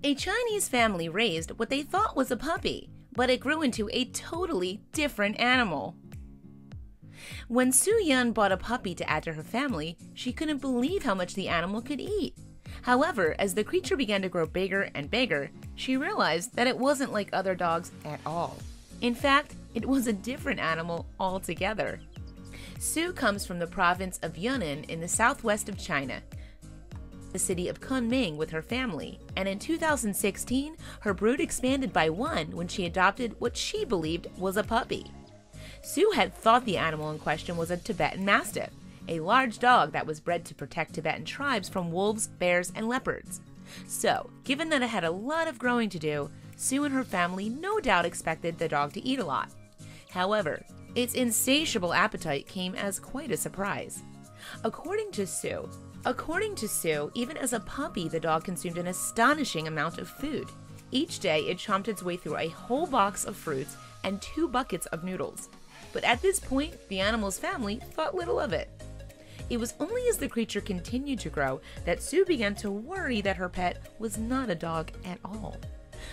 A Chinese family raised what they thought was a puppy, but it grew into a totally different animal. When Su Yun bought a puppy to add to her family, she couldn't believe how much the animal could eat. However, as the creature began to grow bigger and bigger, she realized that it wasn't like other dogs at all. In fact, it was a different animal altogether. Su comes from the province of Yunnan in the southwest of China, the city of Kunming with her family, and in 2016, her brood expanded by one when she adopted what she believed was a puppy. Su had thought the animal in question was a Tibetan Mastiff, a large dog that was bred to protect Tibetan tribes from wolves, bears, and leopards. So, given that it had a lot of growing to do, Su and her family no doubt expected the dog to eat a lot. However, its insatiable appetite came as quite a surprise. According to Su, even as a puppy, the dog consumed an astonishing amount of food. Each day, it chomped its way through a whole box of fruits and 2 buckets of noodles. But at this point, the animal's family thought little of it. It was only as the creature continued to grow that Su began to worry that her pet was not a dog at all.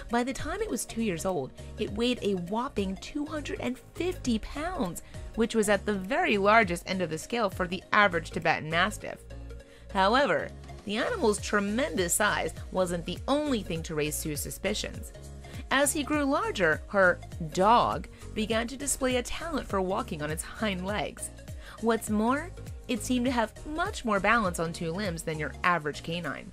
By the time it was 2 years old, it weighed a whopping 250 pounds, which was at the very largest end of the scale for the average Tibetan Mastiff. However, the animal's tremendous size wasn't the only thing to raise Su's suspicions. As he grew larger, her dog began to display a talent for walking on its hind legs. What's more, it seemed to have much more balance on 2 limbs than your average canine.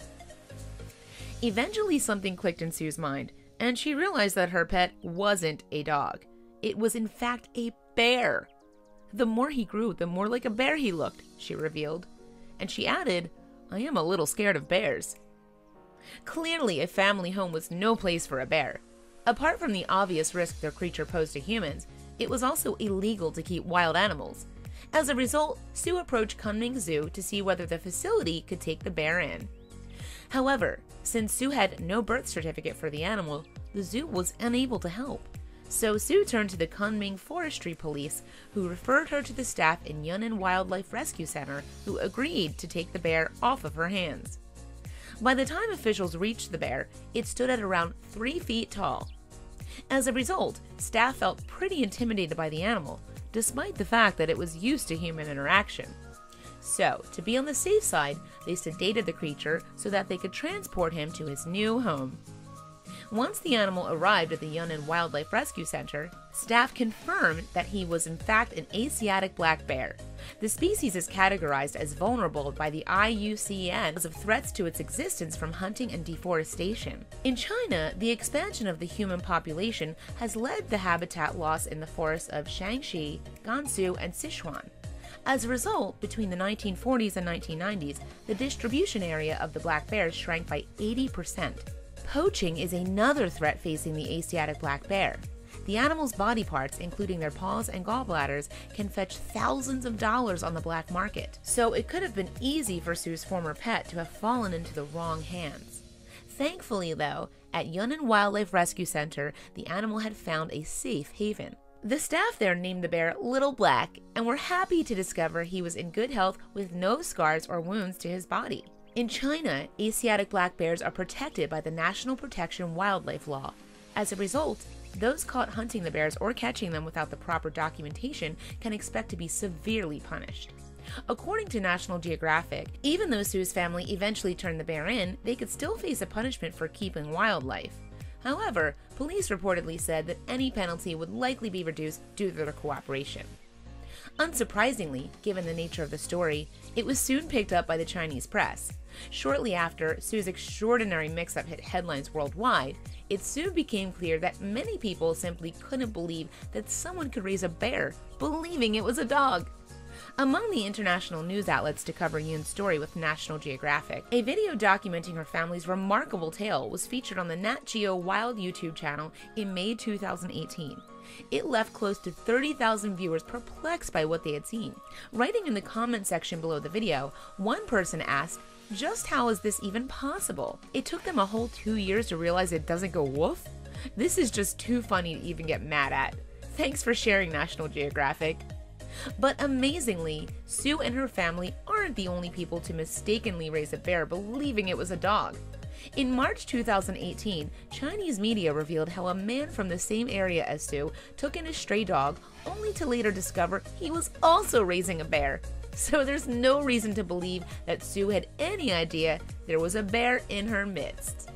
Eventually, something clicked in Su's mind, and she realized that her pet wasn't a dog. It was in fact a bear. The more he grew, the more like a bear he looked, she revealed. And she added, "I am a little scared of bears." Clearly, a family home was no place for a bear. Apart from the obvious risk their creature posed to humans, it was also illegal to keep wild animals. As a result, Su approached Kunming Zoo to see whether the facility could take the bear in. However, since Su had no birth certificate for the animal, the zoo was unable to help. So Su turned to the Kunming Forestry Police, who referred her to the staff in Yunnan Wildlife Rescue Center, who agreed to take the bear off of her hands. By the time officials reached the bear, it stood at around 3 feet tall. As a result, staff felt pretty intimidated by the animal, despite the fact that it was used to human interaction. So, to be on the safe side, they sedated the creature so that they could transport him to his new home. Once the animal arrived at the Yunnan Wildlife Rescue Center, staff confirmed that he was in fact an Asiatic black bear. The species is categorized as vulnerable by the IUCN because of threats to its existence from hunting and deforestation. In China, the expansion of the human population has led to habitat loss in the forests of Shaanxi, Gansu, and Sichuan. As a result, between the 1940s and 1990s, the distribution area of the black bear shrank by 80%. Poaching is another threat facing the Asiatic black bear. The animal's body parts, including their paws and gallbladders, can fetch thousands of dollars on the black market. So it could have been easy for Su's former pet to have fallen into the wrong hands. Thankfully, though, at Yunnan Wildlife Rescue Center, the animal had found a safe haven. The staff there named the bear Little Black and were happy to discover he was in good health with no scars or wounds to his body. In China, Asiatic black bears are protected by the National Protection Wildlife Law. As a result, those caught hunting the bears or catching them without the proper documentation can expect to be severely punished. According to National Geographic, even though Su's family eventually turned the bear in, they could still face a punishment for keeping wildlife. However, police reportedly said that any penalty would likely be reduced due to their cooperation. Unsurprisingly, given the nature of the story, it was soon picked up by the Chinese press. Shortly after Su's extraordinary mix-up hit headlines worldwide, it soon became clear that many people simply couldn't believe that someone could raise a bear, believing it was a dog. Among the international news outlets to cover Yun's story with National Geographic, a video documenting her family's remarkable tale was featured on the Nat Geo Wild YouTube channel in May 2018. It left close to 30,000 viewers perplexed by what they had seen. Writing in the comment section below the video, one person asked, "Just how is this even possible? It took them a whole 2 years to realize it doesn't go woof? This is just too funny to even get mad at. Thanks for sharing, National Geographic." But amazingly, Su and her family aren't the only people to mistakenly raise a bear believing it was a dog. In March 2018, Chinese media revealed how a man from the same area as Sue took in a stray dog, only to later discover he was also raising a bear. So there's no reason to believe that Sue had any idea there was a bear in her midst.